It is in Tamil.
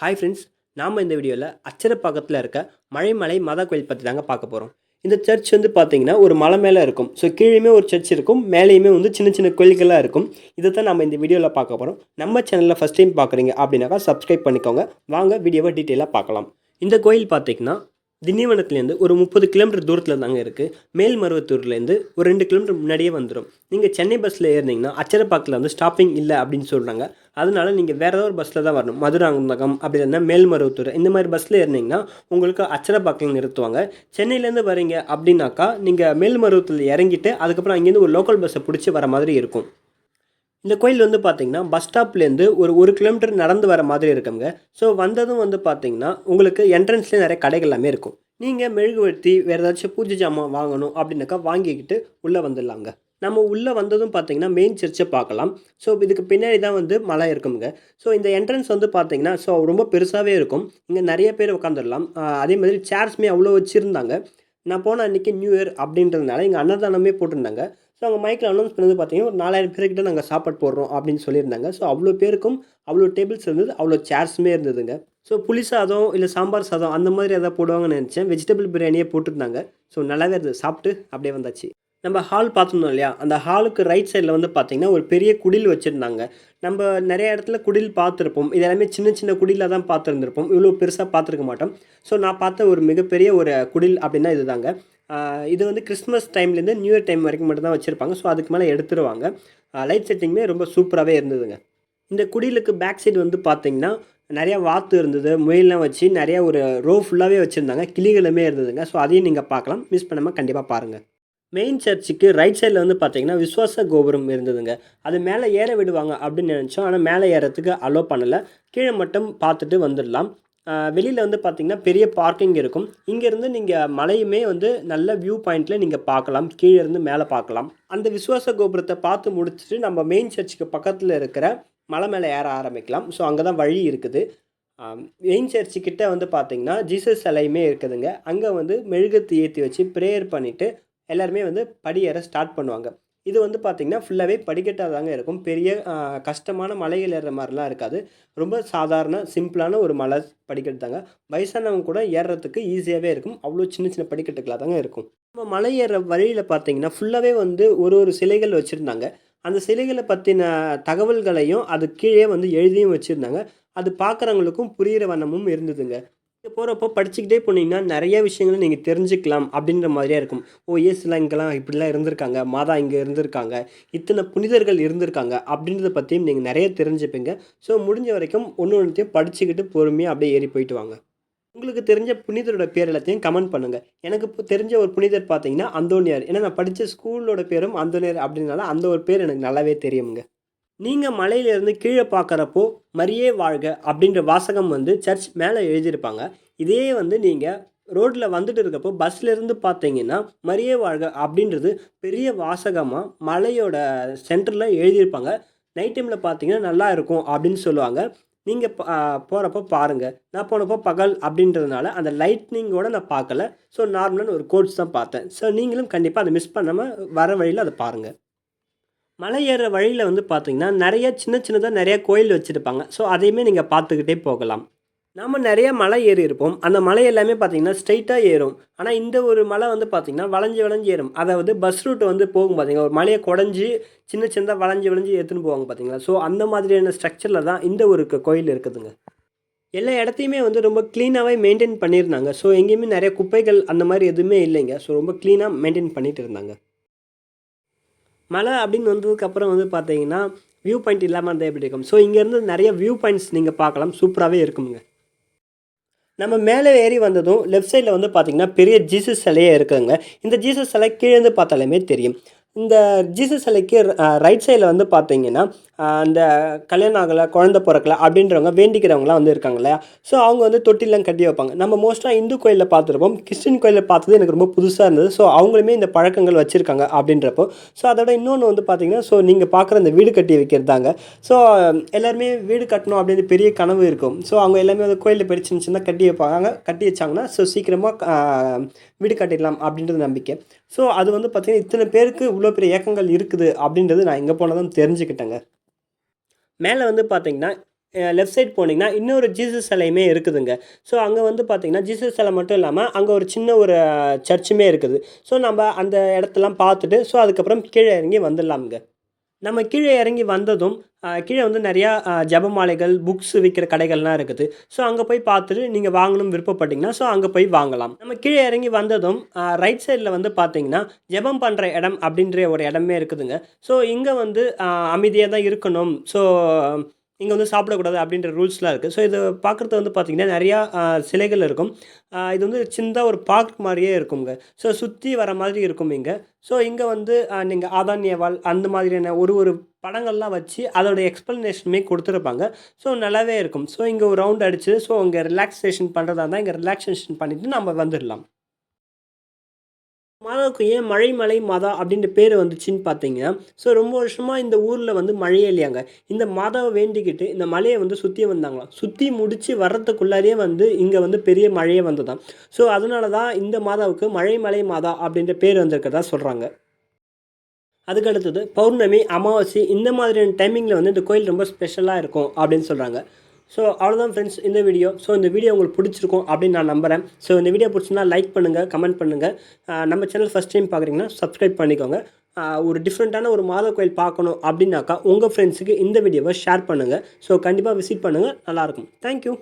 ஹாய் ஃப்ரெண்ட்ஸ், நாம் இந்த வீடியோவில் அச்சரப்பாக்கத்தில் இருக்க மழைமலை மாதா கோயில் பற்றி தாங்க பார்க்க போகிறோம். இந்த சர்ச் வந்து பார்த்தீங்கன்னா ஒரு மலை மேலே இருக்கும். ஸோ கீழேயுமே ஒரு சர்ச் இருக்கும், மேலேயுமே வந்து சின்ன சின்ன கோயில்களாக இருக்கும். இதை தான் நம்ம இந்த வீடியோவில் பார்க்க போகிறோம். நம்ம சேனலில் ஃபஸ்ட் டைம் பார்க்குறீங்க அப்படின்னாக்கா சப்ஸ்கிரைப் பண்ணிக்கோங்க. வாங்க வீடியோவை டீட்டெயிலாக பார்க்கலாம். இந்த கோயில் பார்த்தீங்கன்னா திண்டிவனத்துலேருந்து ஒரு 30 கிலோமீட்டர் தூரத்தில் தாங்க இருக்குது. மேல்மருவத்தூர்லேருந்து ஒரு 2 கிலோமீட்டர் முன்னாடியே வந்துடும். நீங்கள் சென்னை பஸ்ஸில் ஏறினீங்கன்னா அச்சரப்பாக்கில் வந்து ஸ்டாப்பிங் இல்லை அப்படின்னு சொல்கிறாங்க. அதனால நீங்கள் வேறு ஏதாவது ஒரு பஸ்ஸில் தான் வரணும். மதுராந்தகம் அப்படி இல்லைன்னா மேல்மருவத்தூர் இந்த மாதிரி பஸ்ஸில் ஏறினீங்கன்னா உங்களுக்கு அச்சரப்பாக்கில் நிறுத்துவாங்க. சென்னையிலேருந்து வரீங்க அப்படின்னாக்கா நீங்கள் மேல்மருவத்தூர் இறங்கிட்டு அதுக்கப்புறம் அங்கேருந்து ஒரு லோக்கல் பஸ்ஸை பிடிச்சி வர மாதிரி இருக்கும். இந்த கோயில் வந்து பார்த்தீங்கன்னா பஸ் ஸ்டாப்லேருந்து ஒரு கிலோமீட்டர் நடந்து வர மாதிரி இருக்குங்க. ஸோ வந்ததும் வந்து பார்த்தீங்கன்னா உங்களுக்கு என்ட்ரன்ஸ்லேயே நிறைய கடைகள் எல்லாமே இருக்கும். நீங்கள் மெழுகுவர்த்தி வேறு ஏதாச்சும் பூஜை ஜாமான் வாங்கணும் அப்படின்னாக்கா வாங்கிக்கிட்டு உள்ளே வந்துடலாங்க. நம்ம உள்ளே வந்ததும் பார்த்தீங்கன்னா மெயின் சர்ச்சை பார்க்கலாம். ஸோ இதுக்கு பின்னாடி தான் வந்து மலை இருக்குங்க. ஸோ இந்த என்ட்ரன்ஸ் வந்து பார்த்தீங்கன்னா ரொம்ப பெருசாகவே இருக்கும். இங்கே நிறைய பேர் உட்காந்துடலாம். அதே மாதிரி சேர்ஸ்மே அவ்வளோ வச்சுருந்தாங்க. நான் போன அன்றைக்கி நியூ இயர் அப்படின்றதுனால இங்கே அன்னதானமே போட்டிருந்தாங்க. ஸோ அவங்க மைக்கில் அனௌன்ஸ் பண்ணது பார்த்தீங்கன்னா ஒரு 4000 பேர்கிட்ட நாங்கள் சாப்பாடு போடுறோம் அப்படின்னு சொல்லியிருந்தாங்க. ஸோ அவ்வளோ பேருக்கும் அவ்வளோ டேபிள்ஸ் இருந்தது, அவ்வளோ சேர்ஸுமே இருந்ததுங்க. ஸோ புளி சாதம் இல்லை சாம்பார் சாதம் அந்த மாதிரி எதாவது போடுவாங்கன்னு நினச்சேன். வெஜிடபிள் பிரியாணியே போட்டிருந்தாங்க. ஸோ நல்லாவே இருந்தது. சாப்பிட்டு அப்படியே வந்தாச்சு. நம்ம ஹால் பார்த்துருந்தோம் இல்லையா, அந்த ஹாலுக்கு ரைட் சைடில் வந்து பார்த்திங்கன்னா ஒரு பெரிய குடில் வச்சுருந்தாங்க. நம்ம நிறைய இடத்துல குடில் பார்த்துருப்போம். இது எல்லாமே சின்ன சின்ன குடிலாக தான் பார்த்துருந்துருப்போம். இவ்வளோ பெருசாக பார்த்துருக்க மாட்டோம். ஸோ நான் பார்த்த ஒரு மிகப்பெரிய ஒரு குடில் அப்படின்னா இது தாங்க. இது வந்து கிறிஸ்மஸ் டைம்லேருந்து நியூ இயர் டைம் வரைக்கும் மட்டும் தான் வச்சுருப்பாங்க. ஸோ அதுக்கு மேலே எடுத்துருவாங்க. லைட் செட்டிங்குமே ரொம்ப சூப்பராகவே இருந்ததுங்க. இந்த குடிலுக்கு பேக் சைடு வந்து பார்த்திங்கன்னா நிறையா வாத்து இருந்தது, முயல்லாம் வச்சு நிறையா ஒரு ரோ ஃபுல்லாகவே வச்சுருந்தாங்க. கிளிகளுமே இருந்ததுங்க. ஸோ அதையும் நீங்கள் பார்க்கலாம். மிஸ் பண்ணாமல் கண்டிப்பாக பாருங்கள். மெயின் சர்ச்சுக்கு ரைட் சைடில் வந்து பார்த்தீங்கன்னா விஸ்வாச கோபுரம் இருந்ததுங்க. அது மேலே ஏற விடுவாங்க அப்படின்னு நினச்சோம். ஆனால் மேலே ஏறத்துக்கு அலோ பண்ணலை. கீழே மட்டும் பார்த்துட்டு வந்துடலாம். வெளியில் வந்து பார்த்திங்கன்னா பெரிய பார்க்கிங் இருக்கும். இங்கேருந்து நீங்கள் மலையுமே வந்து நல்ல வியூ பாயிண்டில் நீங்கள் பார்க்கலாம். கீழே இருந்து மேலே பார்க்கலாம். அந்த விஸ்வாச கோபுரத்தை பார்த்து முடிச்சுட்டு நம்ம மெயின் சர்ச்சுக்கு பக்கத்தில் இருக்கிற மலை மேலே ஏற ஆரம்பிக்கலாம். ஸோ அங்கே தான் வழி இருக்குது. மெயின் சர்ச்சுக்கிட்ட வந்து பார்த்திங்கன்னா ஜீசஸ் சிலையுமே இருக்குதுங்க. அங்கே வந்து மெழுகுவர்த்தி ஏற்றி வச்சு ப்ரேயர் பண்ணிவிட்டு எல்லாருமே வந்து படியேற ஸ்டார்ட் பண்ணுவாங்க. இது வந்து பார்த்திங்கன்னா ஃபுல்லாகவே படிக்கட்டாக தாங்க இருக்கும். பெரிய கஷ்டமான மலைகள் ஏறுற மாதிரிலாம் இருக்காது. ரொம்ப சாதாரண சிம்பிளான ஒரு மலை படிக்கட்டு தாங்க. வயசானவங்க கூட ஏறுறதுக்கு ஈஸியாகவே இருக்கும். அவ்வளோ சின்ன சின்ன படிக்கட்டுகளாக தாங்க இருக்கும். நம்ம மலை ஏறுற வழியில் பார்த்திங்கன்னா ஃபுல்லாகவே வந்து ஒரு சிலைகள் வச்சுருந்தாங்க. அந்த சிலைகளை பற்றின தகவல்களையும் அது கீழே வந்து எழுதியும் வச்சுருந்தாங்க. அது பார்க்குறவங்களுக்கும் புரிகிற வண்ணமும் இருந்ததுங்க. போகிறப்போ படிச்சுக்கிட்டே போனீங்கன்னா நிறைய விஷயங்களை நீங்கள் தெரிஞ்சுக்கலாம் அப்படின்ற மாதிரியே இருக்கும். இயேசுலாம் இங்கெல்லாம் இப்படிலாம் இருந்திருக்காங்க, மாதா இங்கே இருந்திருக்காங்க, இத்தனை புனிதர்கள் இருந்திருக்காங்க அப்படின்றத பற்றியும் நீங்கள் நிறைய தெரிஞ்சுப்பீங்க. ஸோ முடிஞ்ச வரைக்கும் ஒன்றுத்தையும் படிச்சுக்கிட்டு பொறுமையாக அப்படியே ஏறி போயிட்டு வாங்க. உங்களுக்கு தெரிஞ்ச புனிதரோட பேர் எல்லாத்தையும் கமெண்ட் பண்ணுங்கள். எனக்கு இப்போ தெரிஞ்ச ஒரு புனிதர் பார்த்தீங்கன்னா அந்தோனியார். ஏன்னா நான் படித்த ஸ்கூலோட பேரும் அந்தோனியார் அப்படின்னால அந்த ஒரு பேர் எனக்கு நல்லாவே தெரியுங்க. நீங்கள் மலையிலேருந்து கீழே பார்க்குறப்போ மரியே வாழ்க அப்படின்ற வாசகம் வந்து சர்ச் மேலே எழுதியிருப்பாங்க. இதே வந்து நீங்கள் ரோட்டில் வந்துட்டு இருக்கப்போ பஸ்லேருந்து பார்த்தீங்கன்னா மரியே வாழ்க அப்படின்றது பெரிய வாசகமாக மலையோட சென்டரில் எழுதியிருப்பாங்க. நைட் டைமில் பார்த்தீங்கன்னா நல்லா இருக்கும் அப்படின்னு சொல்லுவாங்க. நீங்கள் போகிறப்போ பாருங்கள். நான் போனப்போ பகல் அப்படின்றதுனால அந்த லைட்னிங்கோடு நான் பார்க்கல. ஸோ நார்மலான ஒரு கோட்ஸ் தான் பார்த்தேன். ஸோ நீங்களும் கண்டிப்பாக அதை மிஸ் பண்ணாமல் வர வழியில் அதை பாருங்கள். மலை ஏறுற வழியில் வந்து பார்த்திங்கன்னா நிறைய சின்னதாக நிறைய கோயில் வச்சுருப்பாங்க. ஸோ அதையுமே நீங்கள் பார்த்துக்கிட்டே போகலாம். நம்ம நிறைய மலை ஏறி இருப்போம். அந்த மலை எல்லாமே பார்த்திங்கன்னா ஸ்ட்ரைட்டாக ஏறும். ஆனால் இந்த ஒரு மலை வந்து பார்த்திங்கன்னா வளைஞ்சு ஏறும். அதாவது பஸ் ரூட் வந்து போகும் பார்த்திங்கன்னா ஒரு மலையை குடஞ்சி சின்னதாக வளைஞ்சு எடுத்துன்னு போவாங்க பார்த்திங்களா. ஸோ அந்த மாதிரியான ஸ்ட்ரக்சரில் தான் இந்த ஒரு கோயில் இருக்குதுங்க. எல்லா இடத்தையுமே வந்து ரொம்ப க்ளீனாகவே மெயின்டைன் பண்ணியிருந்தாங்க. ஸோ எங்கேயுமே நிறைய குப்பைகள் அந்த மாதிரி எதுவுமே இல்லைங்க. ஸோ ரொம்ப க்ளீனாக மெயின்டைன் பண்ணிகிட்டு இருந்தாங்க. மலை அப்படின்னு வந்ததுக்கப்புறம் வந்து பார்த்தீங்கன்னா வியூ பாயிண்ட் இல்லாமல் இருந்தால் எப்படி இருக்கும். ஸோ இங்கேருந்து நிறைய வியூ பாயிண்ட்ஸ் நீங்கள் பார்க்கலாம். சூப்பராகவே இருக்குங்க. நம்ம மேலே ஏறி வந்ததும் லெஃப்ட் சைடில் வந்து பார்த்திங்கன்னா பெரிய ஜீசஸ் சிலையே இருக்குதுங்க. இந்த ஜீசஸ் சிலை கீழேருந்து பார்த்தாலுமே தெரியும். இந்த ஜீசஸ் சிலைக்கு ரைட் சைடில் வந்து பார்த்தீங்கன்னா அந்த கல்யாணம் ஆகலை, குழந்த பிறக்கல அப்படின்றவங்க வேண்டிக்கிறவங்களாம் வந்து இருக்காங்க இல்லையா. ஸோ அவங்க வந்து தொட்டிலாம் கட்டி வைப்பாங்க. நம்ம மோஸ்ட்டாக இந்து கோயிலில் பார்த்துருப்போம். கிறிஸ்டின் கோயிலில் பார்த்தது எனக்கு ரொம்ப புதுசாக இருந்தது. ஸோ அவங்களுமே இந்த பழக்கங்கள் வச்சுருக்காங்க அப்படின்றப்போ. ஸோ அதோட இன்னொன்று வந்து பார்த்திங்கன்னா நீங்கள் பார்க்குற அந்த வீடு கட்டி வைக்கிறது தாங்க. ஸோ எல்லாருமே வீடு கட்டணும் அப்படின்னு பெரிய கனவு இருக்கும். ஸோ அவங்க எல்லாமே வந்து கோயிலில் போய் சின்ன கட்டி வைப்பாங்க. கட்டி வச்சாங்கன்னா சீக்கிரமாக வீடு கட்டிடலாம் அப்படின்றது நம்பிக்கை. ஸோ அது வந்து பார்த்திங்கன்னா இத்தனை பேருக்கு இவ்வளோ பெரிய இயக்கங்கள் இருக்குது அப்படின்றது நான் எங்கே போனதும் தெரிஞ்சுக்கிட்டேங்க. மேலே வந்து பார்த்திங்கன்னா லெஃப்ட் சைட் போனீங்கன்னா இன்னொரு ஜீசஸ் சிலையுமே இருக்குதுங்க. ஸோ அங்கே வந்து பார்த்தீங்கன்னா ஜீசஸ் சிலை மட்டும் இல்லாமல் அங்கே ஒரு சின்ன ஒரு சர்ச்சுமே இருக்குது. ஸோ நம்ம அந்த இடத்தெல்லாம் பார்த்துட்டு ஸோ அதுக்கப்புறம் கீழே இறங்கி வந்துடலாமுங்க. நம்ம கீழே இறங்கி வந்ததும் கீழே வந்து நிறையா ஜெபமாலைகள், புக்ஸ் விற்கிற கடைகள்லாம் இருக்குது. ஸோ அங்கே போய் பார்த்துட்டு நீங்கள் வாங்கணும்னு விருப்பப்பட்டீங்கன்னா, ஸோ அங்கே போய் வாங்கலாம். நம்ம கீழே இறங்கி வந்ததும் ரைட் சைடில் வந்து பார்த்தீங்கன்னா, ஜெபம் பண்ணுற இடம் அப்படின்ற ஒரு இடமே இருக்குதுங்க. ஸோ இங்கே வந்து அமைதியா தான் இருக்கணும். ஸோ இங்கே வந்து சாப்பிடக்கூடாது அப்படின்ற ரூல்ஸ்லாம் இருக்குது. ஸோ இது பார்க்குறது வந்து பார்த்தீங்கன்னா, நிறையா சிலைகள் இருக்கும். இது வந்து சின்னதா ஒரு பார்க் மாரியே இருக்குங்க. ஸோ சுத்தி வர மாதிரி இருக்கும் இங்க. ஸோ இங்க வந்து நீங்க ஆதாம், ஏவாள் அந்த மாதிரியான ஒரு ஒரு படங்கள்லாம் வச்சு அதோட எக்ஸ்ப்ளனேஷனுமே குடுத்துருப்பாங்க. ஸோ நல்லாவே இருக்கும். ஸோ இங்க ஒரு ரவுண்ட் அடிச்சு, ஸோ இங்க ரிலாக்சேஷன் பண்றதா இருந்தா, இங்க ரிலாக்சேஷன் பண்ணிட்டு நம்ம வந்துரலாம். மாதாவுக்கு ஏன் மழைமலை மாதா அப்படின்ற பேர் வந்துச்சுன்னு பார்த்தீங்கன்னா, ஸோ ரொம்ப வருஷமா இந்த ஊர்ல வந்து மழையே இல்லையாங்க. இந்த மாதாவ வேண்டிக்கிட்டு இந்த மலைய வந்து சுத்தி வந்தாங்களாம். சுத்தி முடிச்சு வர்றதுக்குள்ளாரயே வந்து இங்க வந்து பெரிய மழையே வந்ததாம். ஸோ அதனால தான் இந்த மாதாவுக்கு மழைமலை மாதா அப்படின்ற பேர் வந்திருக்கிறதா சொல்றாங்க. அதுக்கு அடுத்தது பௌர்ணமி, அமாவாசை இந்த மாதிரியான டைமிங்கில வந்து இந்த கோயில் ரொம்ப ஸ்பெஷலா இருக்கும் அப்படின்னு சொல்றாங்க. ஸோ அவ்வளோதான் ஃப்ரெண்ட்ஸ் இந்த வீடியோ. ஸோ இந்த வீடியோ உங்களுக்கு பிடிச்சிருக்கும் அப்படின்னு நான் நம்புறேன். ஸோ இந்த வீடியோ பிடிச்சிருந்தா லைக் பண்ணுங்க, கமெண்ட் பண்ணுங்க. நம்ம சேனல் ஃபர்ஸ்ட் டைம் பார்க்குறீங்கன்னா சப்ஸ்கிரைப் பண்ணிக்கோங்க. ஒரு டிஃப்ரெண்ட்டான ஒரு மாதா கோயில் பார்க்கணும் அப்படின்னாக்கா உங்கள் ஃப்ரெண்ட்ஸுக்கு இந்த வீடியோவை ஷேர் பண்ணுங்க. ஸோ கண்டிப்பாக விசிட் பண்ணுங்க. நல்லாயிருக்கும். Thank you.